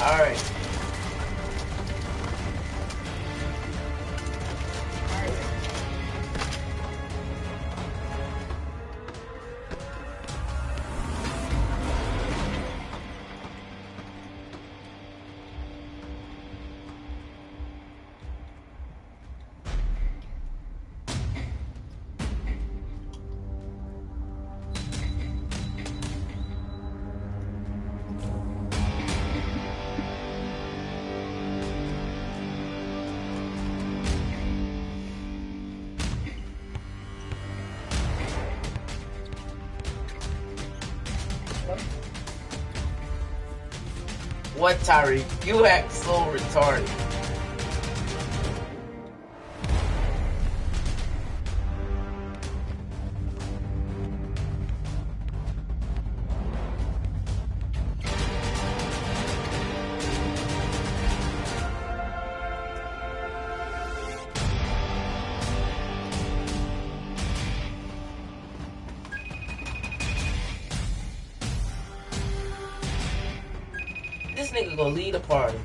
Alright. What, Tyreek? You act so retarded. This nigga gonna lead a party.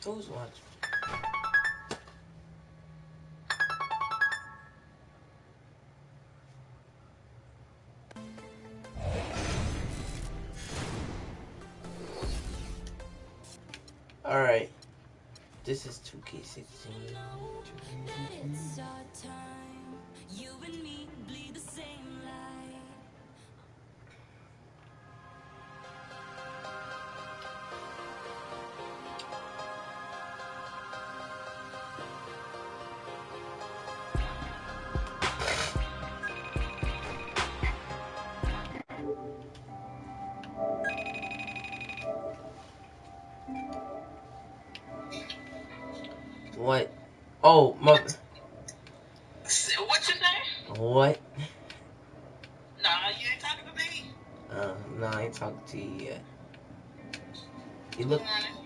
Who's watching? Alright, this is 2K16. What? Oh, my. What you say? What? Nah, you ain't talking to me. No, I ain't talking to you yet. You look.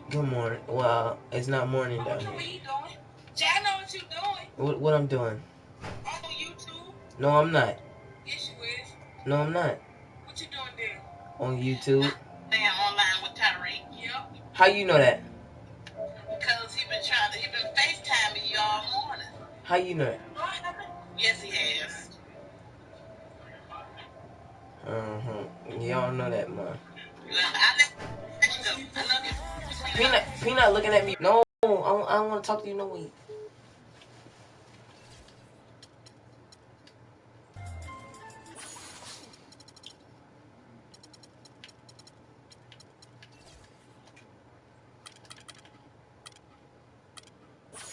Good morning. Well, it's not morning down here. What you doing? Jack, I know what you doing. What I'm doing? On YouTube. No, I'm not. Yes, you is. No, I'm not. What you doing there? On YouTube. Staying online with Tyreek. Yep. How you know that? Because he been FaceTiming you all morning. How you know that? Yes, he has. Y'all know that, man. I let you go. I love you. Peanut looking at me. No, I don't want to talk to you no way.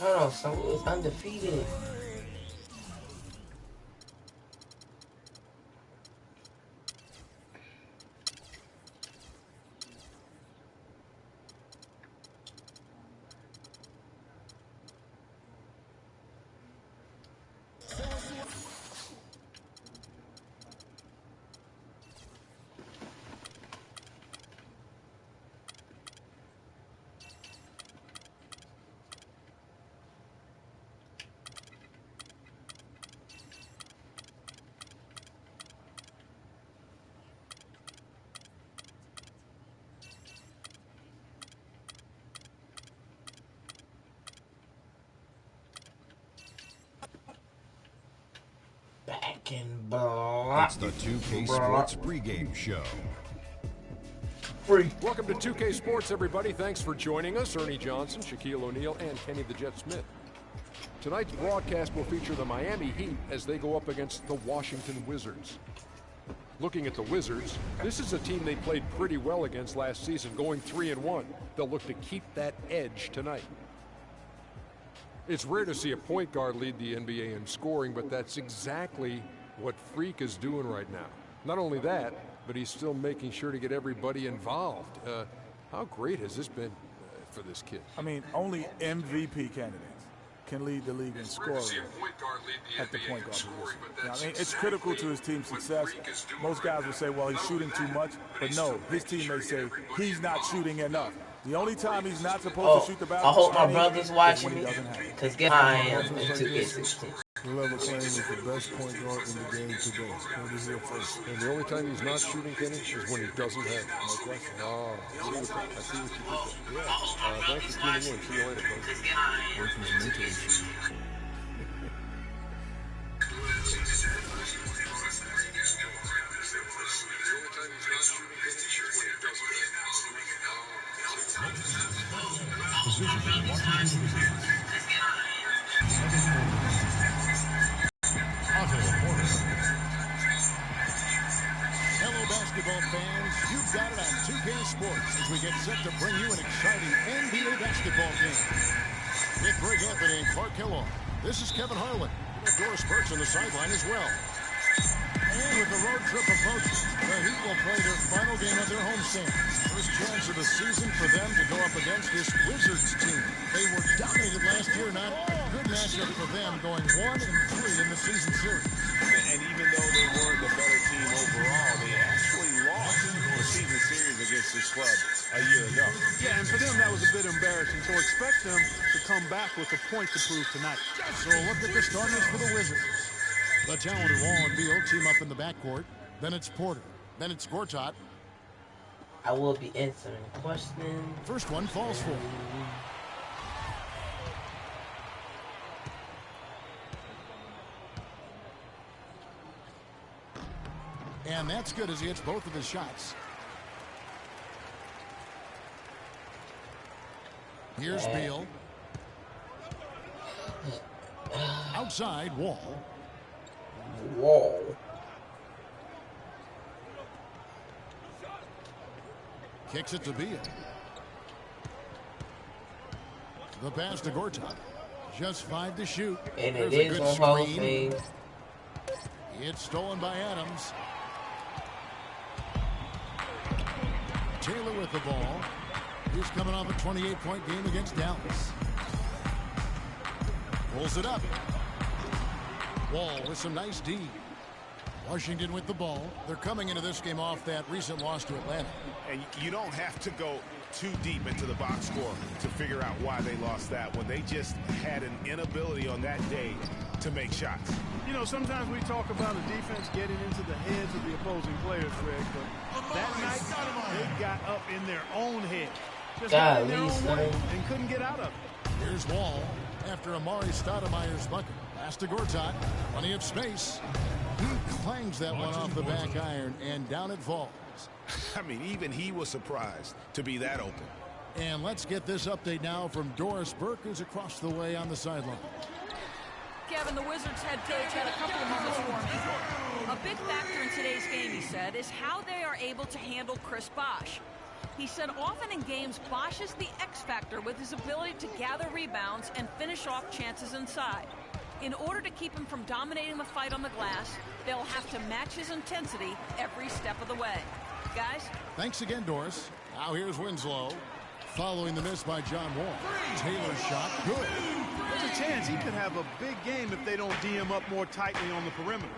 Hold on, son. It's undefeated. Back in black. It's the 2K Sports pregame show. Free. Welcome to 2K Sports, everybody. Thanks for joining us. Ernie Johnson, Shaquille O'Neal, and Kenny the Jet Smith. Tonight's broadcast will feature the Miami Heat as they go up against the Washington Wizards. Looking at the Wizards, this is a team they played pretty well against last season, going 3-1. They'll look to keep that edge tonight. It's rare to see a point guard lead the NBA in scoring, but that's exactly what Freak is doing right now. Not only that, but he's still making sure to get everybody involved. How great has this been for this kid? I mean, only MVP candidates. can lead the league in scoring at the point guard position. Now, I mean, it's critical to his team's success. Most guys will say, well, he's shooting too much. But no, his team may say he's not shooting enough. The only time he's not supposed to shoot the basketball I hope my brother's watching me, because guess how I am in 2K16. Whoever claims is the best point guard in the game today. Heard it here first. And the only time he's not shooting, Kenny, is when he doesn't have it. No question. Oh, I see what you did there. Yeah. Thanks for tuning in. See you later, folks. Work his mental issues. Hello, basketball fans. You've got it on 2K Sports as we get set to bring you an exciting NBA basketball game. With Greg Anthony and Clark Kellogg, this is Kevin Harlan. Doris Burks on the sideline as well. And with the road trip approaching, the Heat will play their final game at their homestand. First chance of the season for them to go up against this Wizards team. They were dominated last year, not a good matchup for them, going 1-3 in the season series. And even though they were the better team overall, they actually lost the season series against this club a year ago. Yeah, and for them that was a bit embarrassing. So expect them to come back with a point to prove tonight. So look at the starters for the Wizards. The talented Wall and Beal team up in the backcourt. Then it's Porter. Then it's Gortat. I will be answering questions. First one falls for. And that's good as he hits both of his shots. Here's Beal. Outside, Wall. Wall. Kicks it to Beal. The pass to Gortat. Just 5 to shoot. And it There's is a on good Hall of screen. Fame. It's stolen by Adams. Taylor with the ball. He's coming off a 28-point game against Dallas. Pulls it up. Wall with some nice D. Washington with the ball. They're coming into this game off that recent loss to Atlanta. And you don't have to go too deep into the box score to figure out why they lost that when they just had an inability on that day to make shots. You know, sometimes we talk about a defense getting into the heads of the opposing players, Greg, but that night they got up in their own head. Just got in their own way and couldn't get out of it. Here's Wall after Amari Stoudemire's bucket. Pass to Gortat. Plenty of space. He clangs that one off the back iron, and down it falls. I mean, even he was surprised to be that open. And let's get this update now from Doris Burke, who's across the way on the sideline. Kevin, the Wizards head coach had a couple of moments for me. A big factor in today's game, he said, is how they are able to handle Chris Bosh. He said often in games, Bosh is the X factor with his ability to gather rebounds and finish off chances inside. In order to keep him from dominating the fight on the glass, they'll have to match his intensity every step of the way. Guys? Thanks again, Doris. Now here's Winslow. Following the miss by John Wall. Taylor's shot, good. There's a chance he could have a big game if they don't D him up more tightly on the perimeter.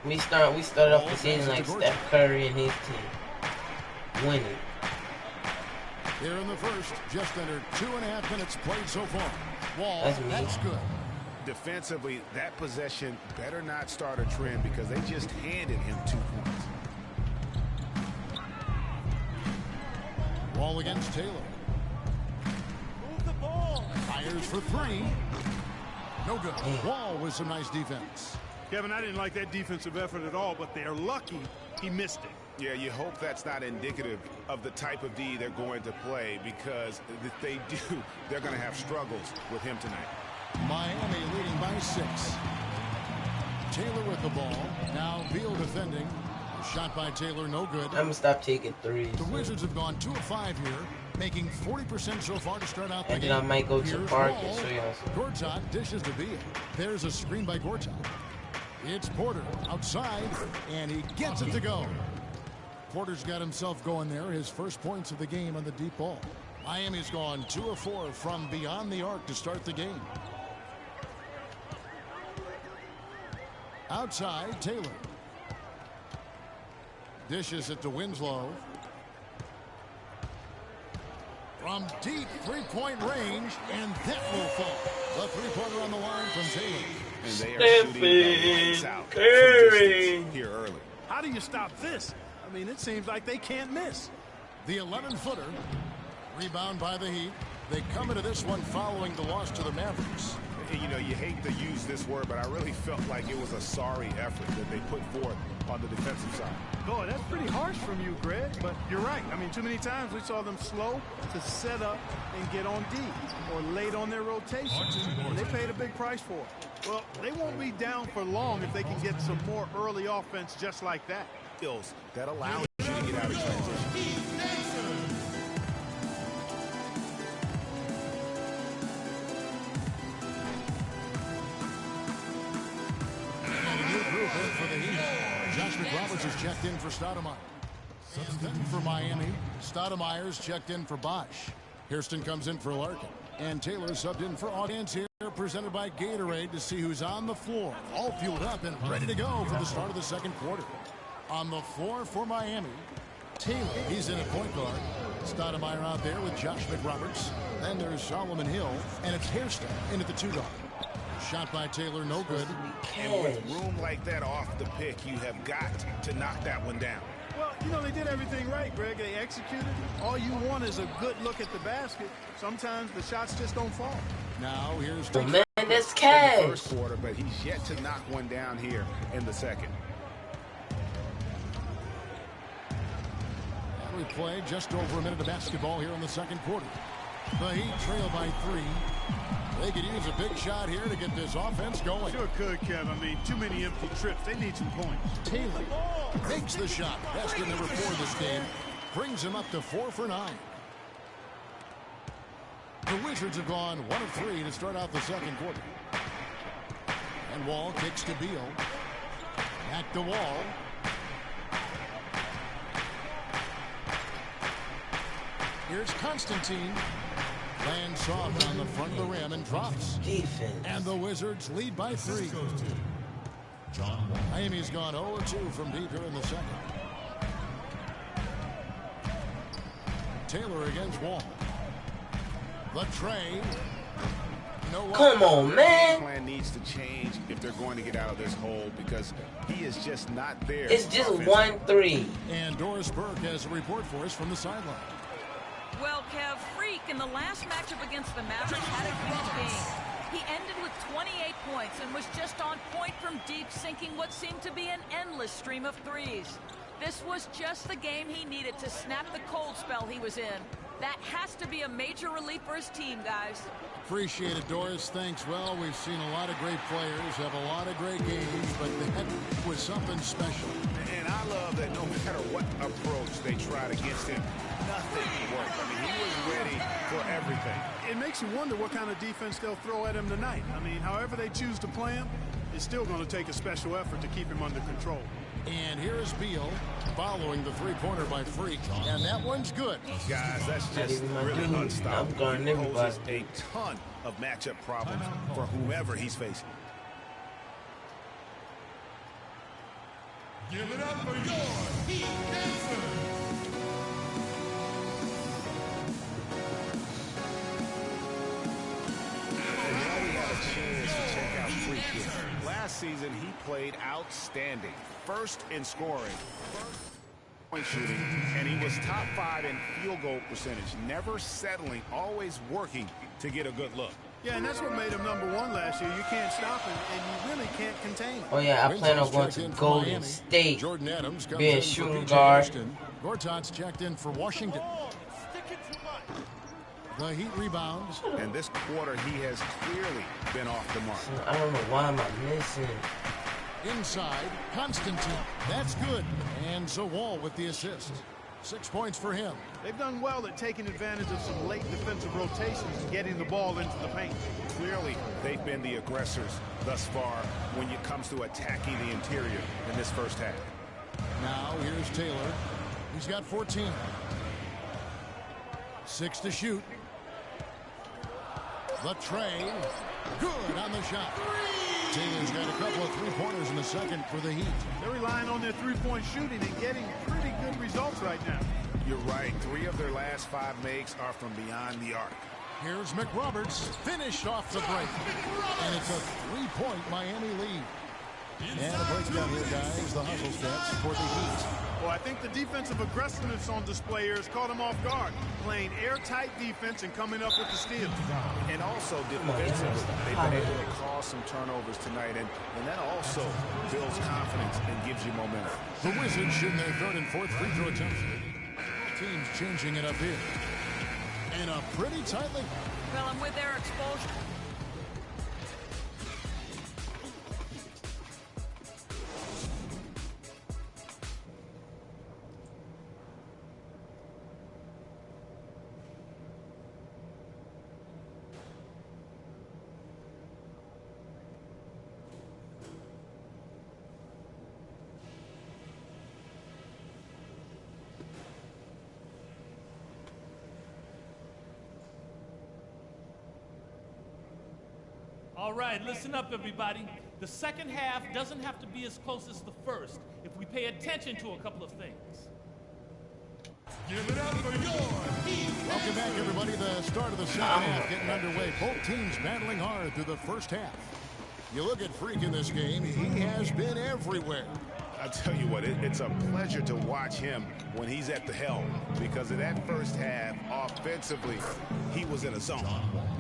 We started off the season like Steph Curry and his team. Winning. Here in the first, just under 2.5 minutes played so far. Wall, that's good. Defensively, that possession better not start a trend because they just handed him 2 points. Wall against Taylor. Move the ball. Fires for 3. No good. Wall with some nice defense. Kevin, I didn't like that defensive effort at all, but they're lucky he missed it. Yeah, you hope that's not indicative of the type of D they're going to play, because if they do, they're going to have struggles with him tonight. Miami leading by 6. Taylor with the ball. Now Beal defending. Shot by Taylor, no good. I'm going to stop taking threes. The Wizards have gone 2 of 5 here, making 40% so far to start out the And game. then I might go to the park and show you Gortat dishes to Beal. There's a screen by Gortat. It's Porter outside, and he gets it to go. Porter's got himself going there. His first points of the game on the deep ball. Miami's gone 2 of 4 from beyond the arc to start the game. Outside, Taylor. Dishes it to Winslow. From deep three-point range, and that will fall. The three-pointer on the line from Taylor. And they are shooting the lights out from distance here early. How do you stop this? I mean, it seems like they can't miss. The 11-footer. Rebound by the Heat. They come into this one following the loss to the Mavericks. You know, you hate to use this word, but I really felt like it was a sorry effort that they put forth on the defensive side. Boy, that's pretty harsh from you, Greg, but you're right. I mean, too many times we saw them slow to set up and get on D or late on their rotation. And they paid a big price for it. Well, they won't be down for long if they can get some more early offense just like that. Skills that allow you to get out of transition. For the Heat, Josh McRoberts is checked in for Stoudemire. Then for Miami, Stoudemire's checked in for Bosch. Hairston comes in for Larkin. And Taylor subbed in for audience here, presented by Gatorade, to see who's on the floor. All fueled up and ready to go for the start of the second quarter. On the floor for Miami, Taylor, he's in at point guard. Stoudemire out there with Josh McRoberts. Then there's Solomon Hill, and it's Hairston in at the 2 guard. Shot by Taylor, no good. And with room like that off the pick, you have got to knock that one down. Well, you know, they did everything right, Greg. They executed. All you want is a good look at the basket. Sometimes the shots just don't fall. Now here's the man that's cash. In the first quarter, but he's yet to knock one down here in the second. And we play just over a minute of basketball here in the second quarter. The Heat trail by 3. They could use a big shot here to get this offense going. Sure could, Kev. I mean, too many empty trips. They need some points. Taylor makes the shot. Basket number 4 this game. Brings him up to 4 for 9. The Wizards have gone 1 of 3 to start out the second quarter. And Wall kicks to Beal. Back to Wall. Here's Constantine. Lands soft on the front of the rim and drops. Defense. And the Wizards lead by 3. Miami's gone 0-2 from deep here in the second. Taylor against Wall. The tray. No. Come on, man. The plan needs to change if they're going to get out of this hole, because he is just not there. It's just 1-3. And Doris Burke has a report for us from the sideline. Well, Kev, Freak in the last matchup against the Mavericks had a huge game. He ended with 28 points and was just on point from deep, sinking what seemed to be an endless stream of threes. This was just the game he needed to snap the cold spell he was in. That has to be a major relief for his team, guys. Appreciate it, Doris. Thanks. Well, we've seen a lot of great players have a lot of great games, but that was something special. And I love that no matter what approach they tried against him, nothing worked. I mean, he was ready for everything. It makes you wonder what kind of defense they'll throw at him tonight. I mean, however they choose to play him, it's still going to take a special effort to keep him under control. And here's Beal following the three-pointer by Freak. And that one's good. Guys, that's just really unstoppable. He poses a ton of matchup problems for whomever he's facing. Give it up for your Heat Dancers. And now we have a chance to check out Freak here. Last season, he played outstanding. First in scoring, point shooting, and he was top 5 in field goal percentage. Never settling, always working to get a good look. Yeah, and that's what made him #1 last year. You can't stop him, and you really can't contain him. Oh, yeah, I plan on going to Golden State. Jordan Adams comes being in shooting for guard. Gortat's checked in for Washington. The Heat rebounds. And this quarter, he has clearly been off the mark. I don't know why am I missing. Inside, Constantine. That's good. And Zawal with the assist. 6 points for him. They've done well at taking advantage of some late defensive rotations and getting the ball into the paint. Clearly, they've been the aggressors thus far when it comes to attacking the interior in this first half. Now, here's Taylor. He's got 14. 6 to shoot. The tray. Good on the shot. Taylor's got a couple of three-pointers in the second for the Heat. They're relying on their three-point shooting and getting pretty good results right now. You're right. 3 of their last 5 makes are from beyond the arc. Here's McRoberts, finished off the break. And it's a 3-point Miami lead. And a breakdown here, guys. The hustle stats for the Heat. Well, I think the defensive aggressiveness on display here has caught them off guard. Playing airtight defense and coming up with the steals. And also defensively, they've been able to cause some turnovers tonight. And that also builds confidence and gives you momentum. The Wizards shooting their 3rd and 4th free throw attempts. Teams changing it up here. And a pretty tight lead. Well, and with their exposure. All right, listen up, everybody. The second half doesn't have to be as close as the first if we pay attention to a couple of things. Give it up for your Heat. Welcome back, everybody. The start of the second half getting underway. Both teams battling hard through the first half. You look at Freak in this game, he has been everywhere. I tell you what, it's a pleasure to watch him when he's at the helm, because in that first half, offensively, he was in a zone.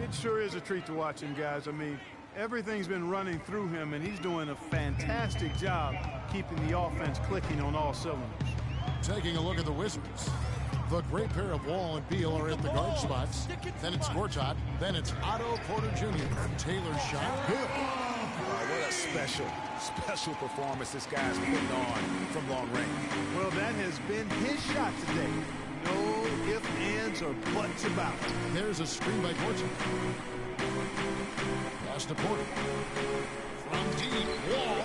It sure is a treat to watch him, guys. I mean, everything's been running through him, and he's doing a fantastic job keeping the offense clicking on all cylinders. Taking a look at the Wizards. The great pair of Wall and Beal are at the guard spots. Then it's Gortat. Then it's Otto Porter Jr. Taylor's shot, good. What a special performance this guy's putting on from long range. Well, that has been his shot today. No ifs, ands, or buts about it. There's a screen by Gortat. Pass to Porter. From deep, Wall.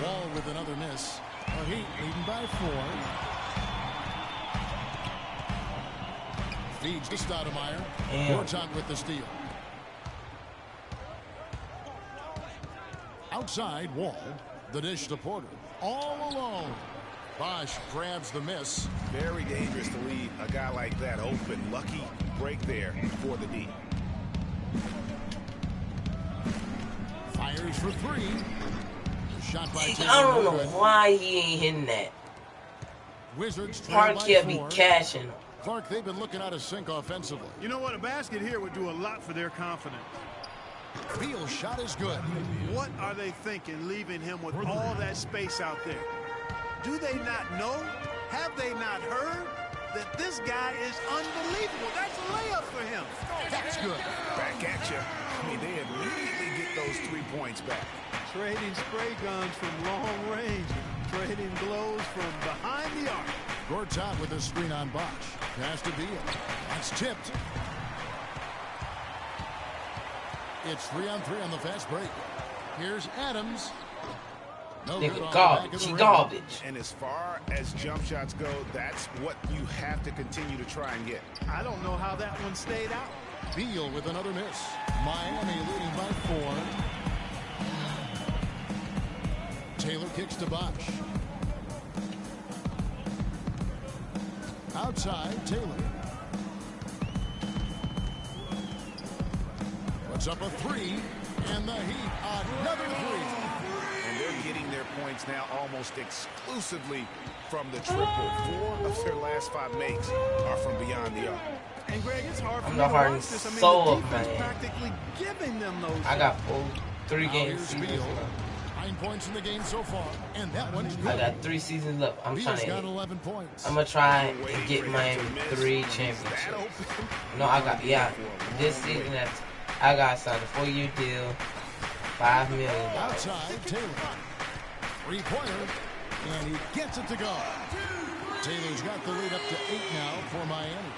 Wall with another miss. The Heat leading by 4. Feeds to Stoudemire. Gortat with the steal. Outside, Wall. The dish to Porter. All alone. Bosch grabs the miss. Very dangerous to leave a guy like that open. Lucky break there for the D. Fires for 3. Shot by Taylor. I don't know why he ain't hitting that. Wizards Park can't be cashing. Clark, they've been looking out of sync offensively. You know what? A basket here would do a lot for their confidence. Beal's shot is good. What are they thinking, leaving him with all that space out there? Do they not know? Have they not heard that this guy is unbelievable? That's a layup for him. That's good. Back at you. I mean, they immediately get those 3 points back. Trading spray guns from long range. Trading blows from behind the arc. Gortat with a screen on Bosch. Pass to Beal. That's tipped. It's 3-on-3 on the fast break. Here's Adams. No good on garbage. And as far as jump shots go, that's what you have to continue to try and get. I don't know how that one stayed out. Beal with another miss. Miami leading by 4. Taylor kicks to Bosch. Outside, Taylor. Puts up a 3, and the Heat another 3. And they're getting their points now almost exclusively from the triple. 4 of their last 5 makes are from beyond the arc. And Greg, it's hard for I'm me to the watch this. I mean, soul the of defense man. practically giving them those. I got 3 games. 9 points in the game so far, and that one's good. I got 3 seasons left. I'm Beal's trying to. got 11 points. I'm gonna try and get Miami 3 championships. No, I got this season I got signed a 4-year deal, $5 million. Outside, Taylor. 3-pointer, and he gets it to go. Taylor's got the lead up to 8 now for Miami.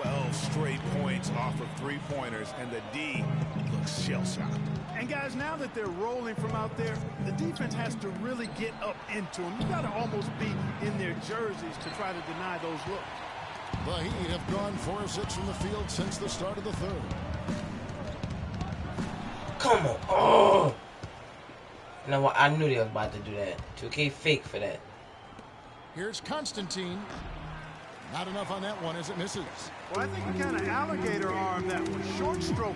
12 straight points off of 3-pointers, and the D looks shell-shocked. And guys, now that they're rolling from out there, the defense has to really get up into them. You got to almost be in their jerseys to try to deny those looks. The Heat have gone 4 of 6 from the field since the start of the third. Come on. Oh. You know what? I knew they was about to do that. 2K fake for that. Here's Constantine. Not enough on that one as it misses. Well, I think he kind of alligator armed that one. Short stroke.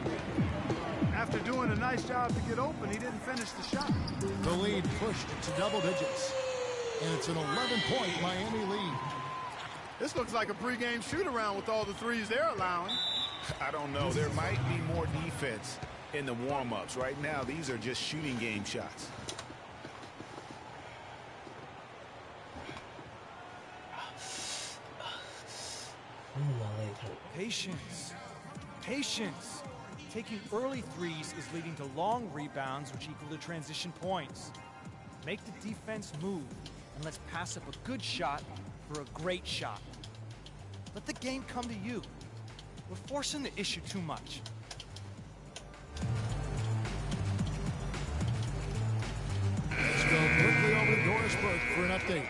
After doing a nice job to get open, he didn't finish the shot. The lead pushed to double digits. And it's an 11-point Miami lead. This looks like a pregame shoot-around with all the threes they're allowing. I don't know. There might be more defense in the warm-ups. Right now, these are just shooting game shots. Patience. Patience. Taking early threes is leading to long rebounds, which equal to transition points. Make the defense move, and let's pass up a good shot for a great shot. Let the game come to you. We're forcing the issue too much. Let's go quickly over to Doris Burke for an update.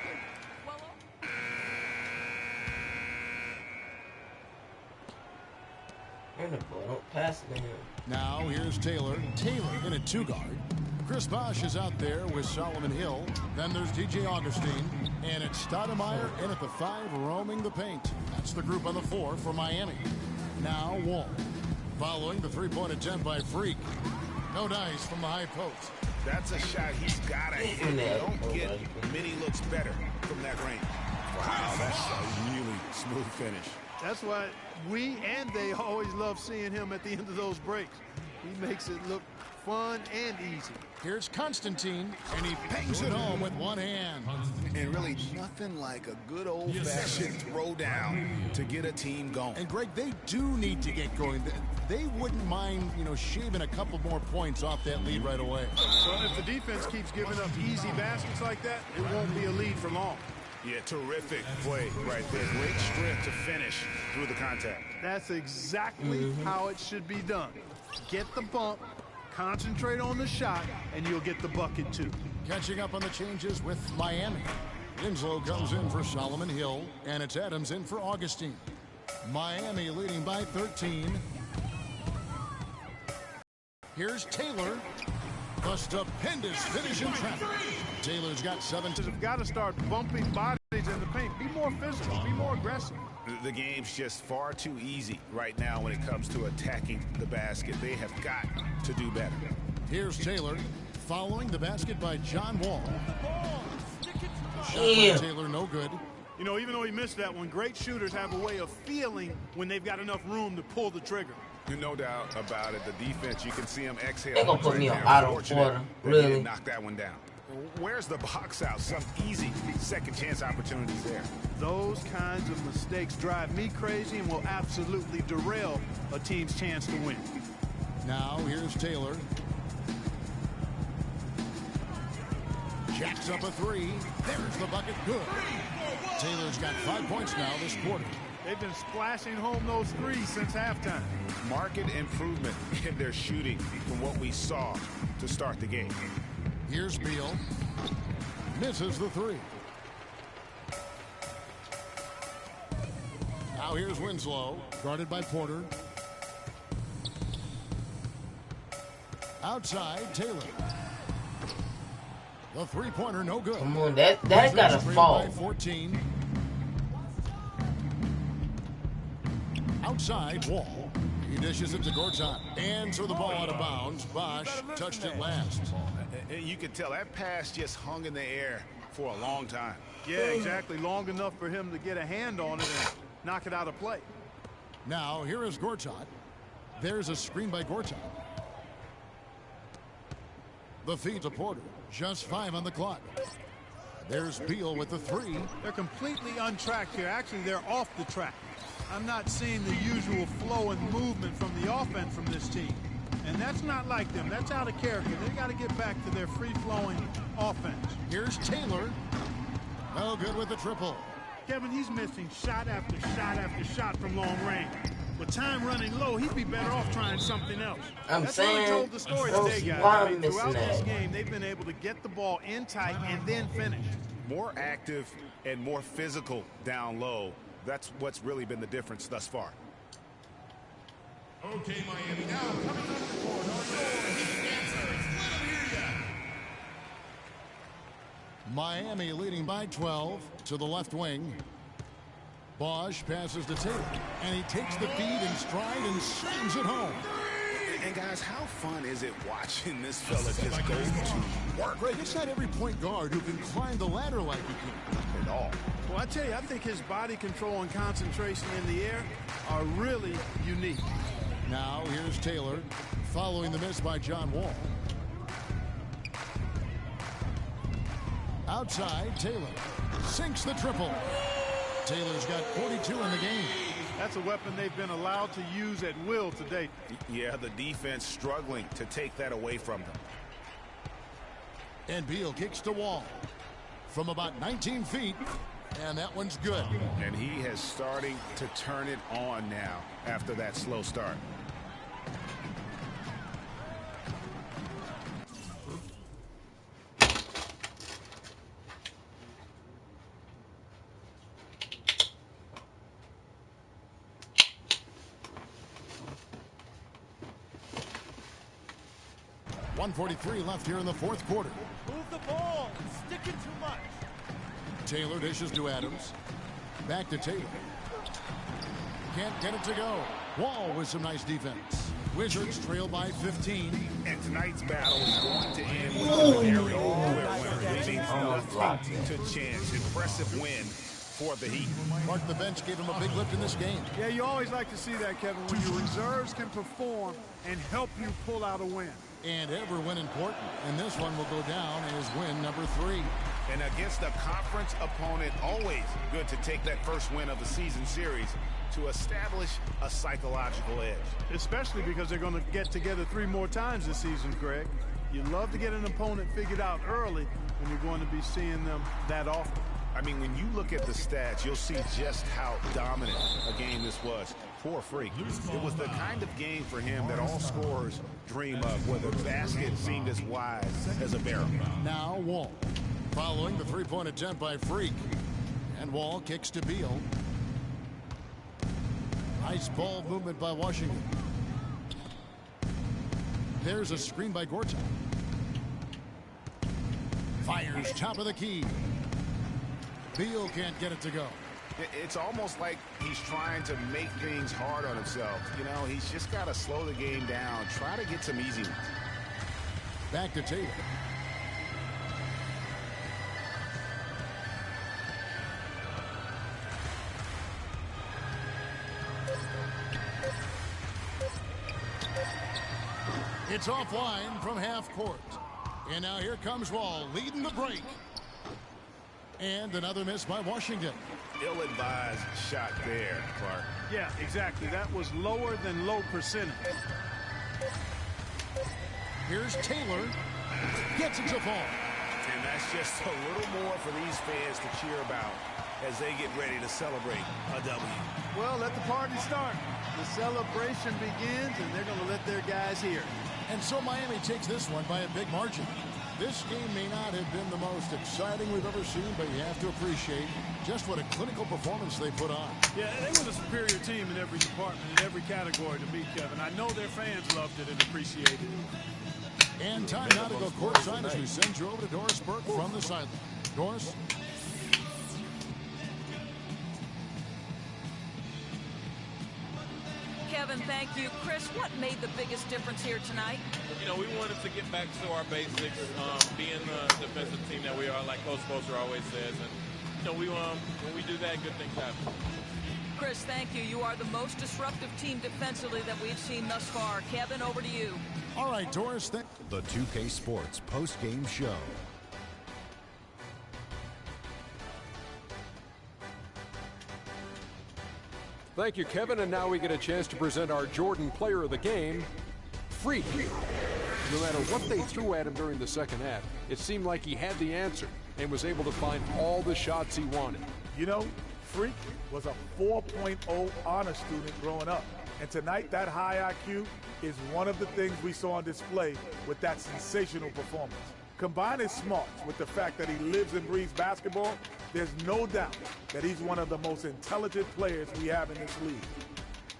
Don't pass it to him. Now here's Taylor. Taylor in a 2-guard. Chris Bosh is out there with Solomon Hill. Then there's DJ Augustine. And it's Stoudemire in at the 5 roaming the paint. That's the group on the 4 for Miami. Now Wall. Following the 3-point attempt by Freak. No dice from the high post. That's a shot he's got to hit. You don't get many looks better from that range. Wow, that's a really smooth finish. That's why we and they always love seeing him at the end of those breaks. He makes it look fun and easy. Here's Constantine, and he bangs it home with one hand. And really nothing like a good old-fashioned throwdown to get a team going. And Greg, they do need to get going. They wouldn't mind, shaving a couple more points off that lead right away. So if the defense keeps giving up easy baskets like that, it won't be a lead for long. Yeah, terrific play right there. Great strength to finish through the contact. That's exactly how it should be done. Get the bump, concentrate on the shot, and you'll get the bucket too. Catching up on the changes with Miami. Winslow comes in for Solomon Hill, and it's Adams in for Augustine. Miami leading by 13. Here's Taylor. A stupendous finish in traffic. Taylor's got 7. You've got to start bumping bodies in the paint. Be more physical. Be more aggressive. The game's just far too easy right now when it comes to attacking the basket. They have got to do better. Here's Taylor following the basket by John Wall. Shot by Taylor, no good. Even though he missed that one, great shooters have a way of feeling when they've got enough room to pull the trigger. No doubt about it. The defense, you can see them exhale. They're going to put me on auto quarter. Really? Knock that one down. Where's the box out? Some easy second chance opportunities there. Those kinds of mistakes drive me crazy and will absolutely derail a team's chance to win. Now here's Taylor. Jacks up a 3. There's the bucket. Good. Taylor's got 5 points now this quarter. They've been splashing home those threes since halftime. Market improvement in their shooting from what we saw to start the game. Here's Beal. Misses the 3. Now here's Winslow, guarded by Porter. Outside, Taylor. The 3-pointer, no good. Come on, that gotta fall. 14. Outside, Wall. He dishes it to Gortat. And so the ball out of bounds. Bosh touched it last. You could tell that pass just hung in the air for a long time. Yeah, exactly. Long enough for him to get a hand on it and knock it out of play. Now, here is Gortat. There's a screen by Gortat. The feed to Porter. Just 5 on the clock. There's Beal with the 3. They're completely untracked here. Actually, they're off the track. I'm not seeing the usual flow and movement from the offense from this team. And that's not like them. That's out of character. They got to get back to their free-flowing offense. Here's Taylor. No good with the triple. Kevin, he's missing shot after shot after shot from long range. With time running low, he'd be better off trying something else. That's saying, really told the story today, guys. Throughout this game, they've been able to get the ball in tight and then finish. More active and more physical down low That's what's really been the difference thus far. Okay, Miami, now coming out of the court are your Heat answers. Let them hear ya. Miami leading by 12 to the left wing. Bosch passes to Taylor, and he takes the feed in stride and slams it home. And guys, how fun is it watching this fella just go to work? Greg, it's not every point guard who can climb the ladder like he can. At all. Well, I tell you, I think his body control and concentration in the air are really unique. Now here's Taylor following the miss by John Wall. Outside, Taylor sinks the triple. Taylor's got 42 in the game. That's a weapon they've been allowed to use at will to date. Yeah, the defense struggling to take that away from them. And Beal kicks to Wall from about 19 feet, and that one's good. And he has starting to turn it on now after that slow start. .143 left here in the fourth quarter. Move the ball. Sticking too much. Taylor dishes to Adams. Back to Taylor. Can't get it to go. Wall with some nice defense. Wizards trail by 15. And tonight's battle is going to end with a very clear winner, leaving nothing to chance. Impressive win for the Heat. Mark, the bench gave him a big lift in this game. Yeah, you always like to see that, Kevin, when your reserves can perform and help you pull out a win. And every win important. And this one will go down as win number 3. And against a conference opponent, always good to take that first win of the season series to establish a psychological edge. Especially because they're going to get together 3 more times this season, Greg. You love to get an opponent figured out early when you're going to be seeing them that often. I mean, when you look at the stats, you'll see just how dominant a game this was. Poor Freak. It was the kind of game for him that all scorers dream of, where the basket seemed as wide as a barrel. Now Wall, following the three-point attempt by Freak. And Wall kicks to Beal. Nice ball movement by Washington. There's a screen by Gortat. Fires top of the key. Beal can't get it to go. It's almost like he's trying to make things hard on himself. You know, he's just got to slow the game down. Try to get some easy ones. Back to Taylor. It's offline from half court. And now here comes Wall leading the break. And another miss by Washington. Ill-advised shot there, Clark. Yeah, exactly. That was lower than low percentage. Here's Taylor. Gets it to fall. And that's just a little more for these fans to cheer about as they get ready to celebrate a W. Well, let the party start. The celebration begins, and they're going to let their guys hear. And so Miami takes this one by a big margin. This game may not have been the most exciting we've ever seen, but you have to appreciate just what a clinical performance they put on. Yeah, they were the superior team in every department, in every category to me, Kevin. I know their fans loved it and appreciated it. And time now to go courtside as we send you over to Doris Burke from the sideline. Doris? Kevin, thank you. Chris, what made the biggest difference here tonight? You know, we wanted to get back to our basics, being the defensive team that we are, like Coach Spoelstra always says. And, you know, when we do that, good things happen. Chris, thank you. You are the most disruptive team defensively that we've seen thus far. Kevin, over to you. All right, Doris. The 2K Sports post-game show. Thank you, Kevin. And now we get a chance to present our Jordan Player of the Game, Freak. No matter what they threw at him during the second half, it seemed like he had the answer and was able to find all the shots he wanted. You know, Freak was a 4.0 honor student growing up. And tonight, that high IQ is one of the things we saw on display with that sensational performance. Combine his smarts with the fact that he lives and breathes basketball, there's no doubt that he's one of the most intelligent players we have in this league.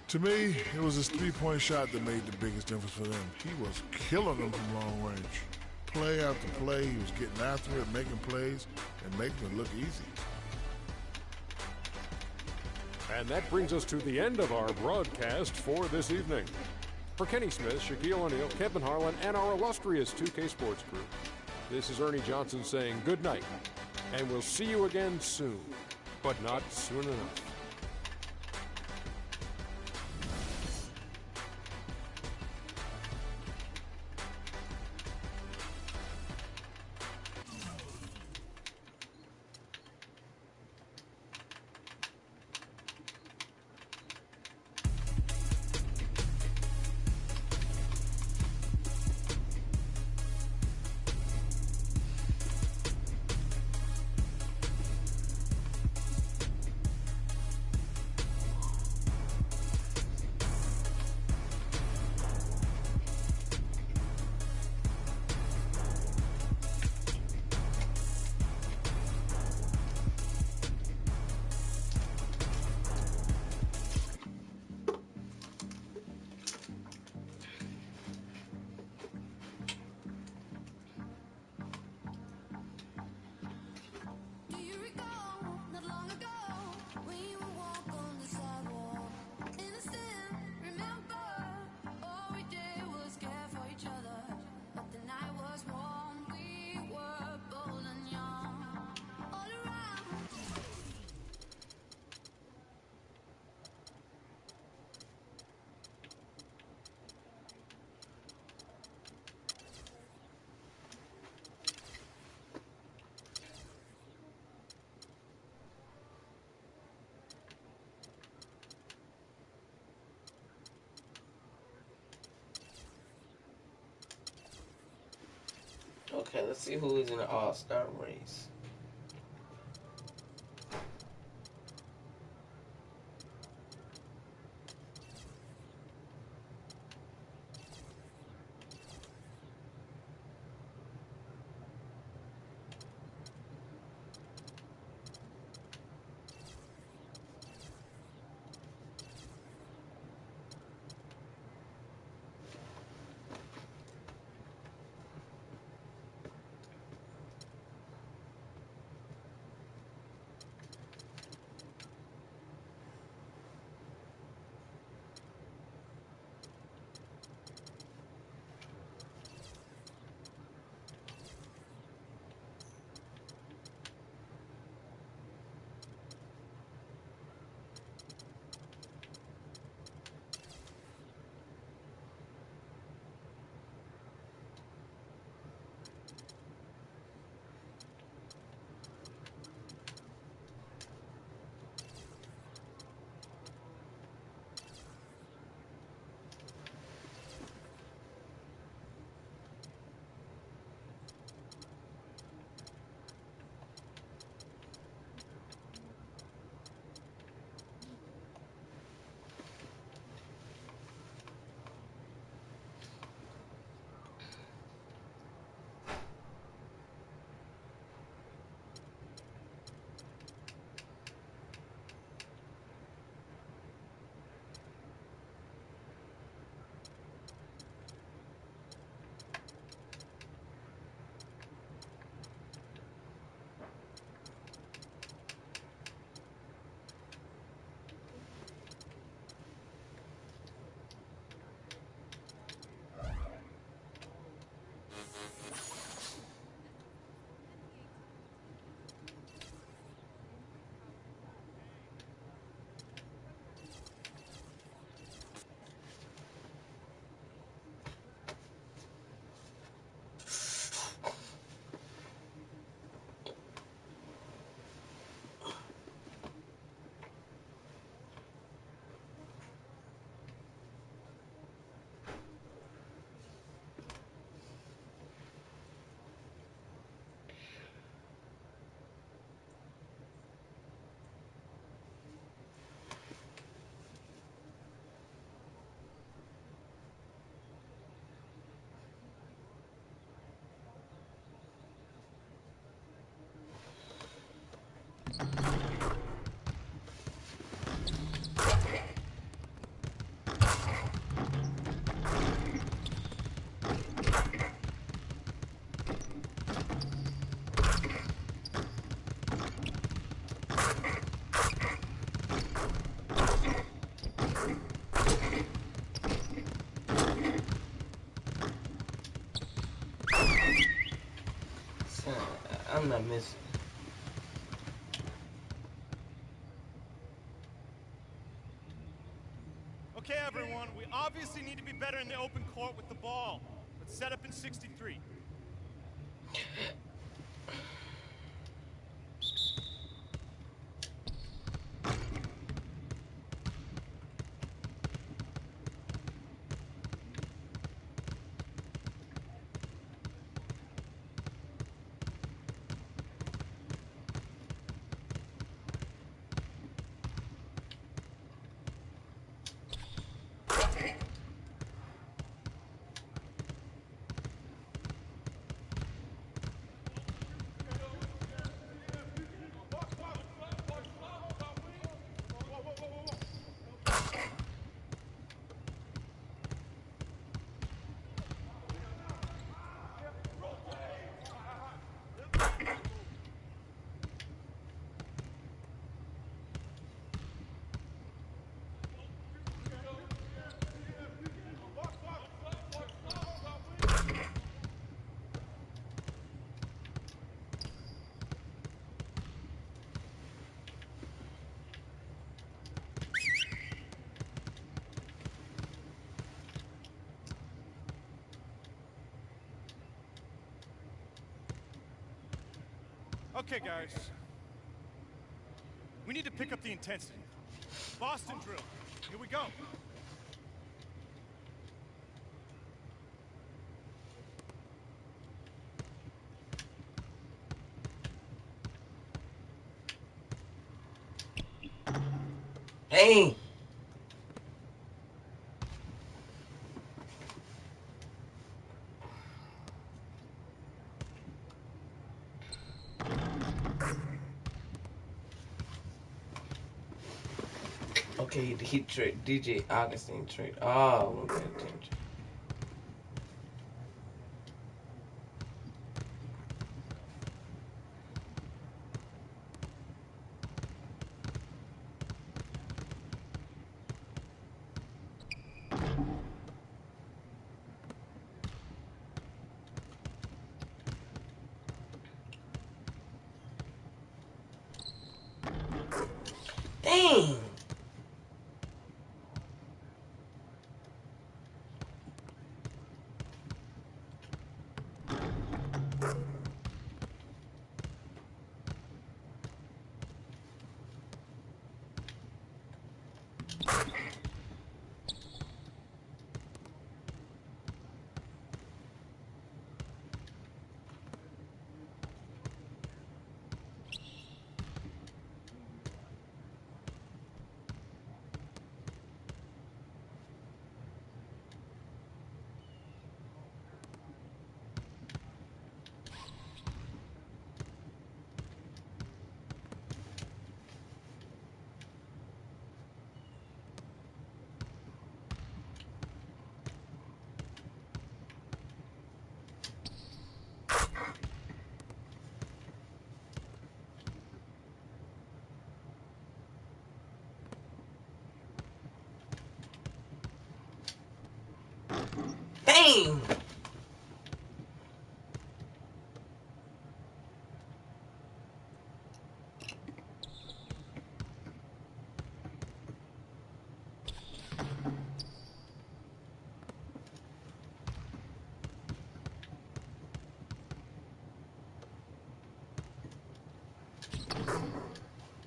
To me, it was his three-point shot that made the biggest difference for them. He was killing them from long range. Play after play, he was getting after it, making plays, and making it look easy. And that brings us to the end of our broadcast for this evening. For Kenny Smith, Shaquille O'Neal, Kevin Harlan, and our illustrious 2K Sports crew, this is Ernie Johnson saying good night, and we'll see you again soon, but not soon enough. Okay, let's see who is in the All-Star race. I'm not missing. Okay, everyone, we obviously need to be better in the open court with the ball. Let's set up in 63. Okay, guys. We need to pick up the intensity. Boston drill. Here we go. Hey! Okay, he trade DJ Augustine trade. Oh, I won't pay attention. Dang! Dang!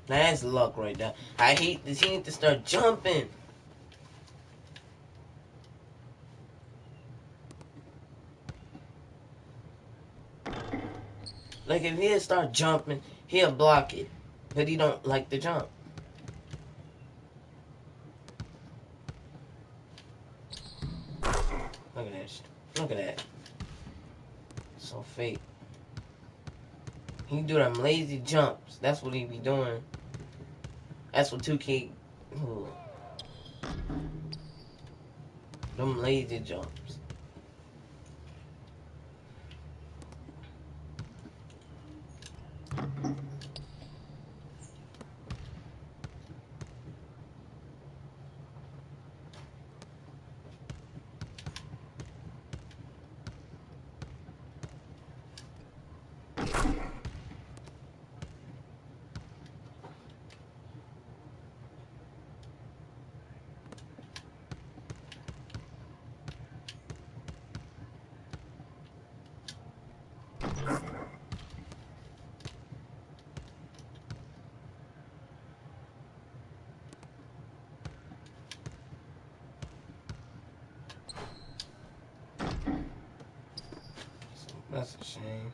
That's luck right there. I hate this. He need to start jumping. Like if he'll start jumping, he'll block it. But he don't like to jump. Look at that shit. Look at that. So fake. He do them lazy jumps. That's what he be doing. That's what 2K. Ooh. Them lazy jumps. That's a shame.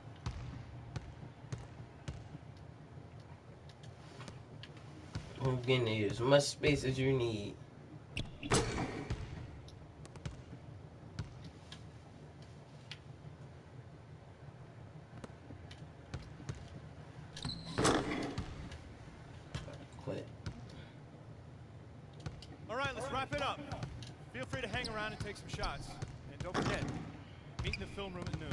I'm getting you as much space as you need. Quit. All right, let's wrap it up. Feel free to hang around and take some shots. And don't forget, meet in the film room at noon.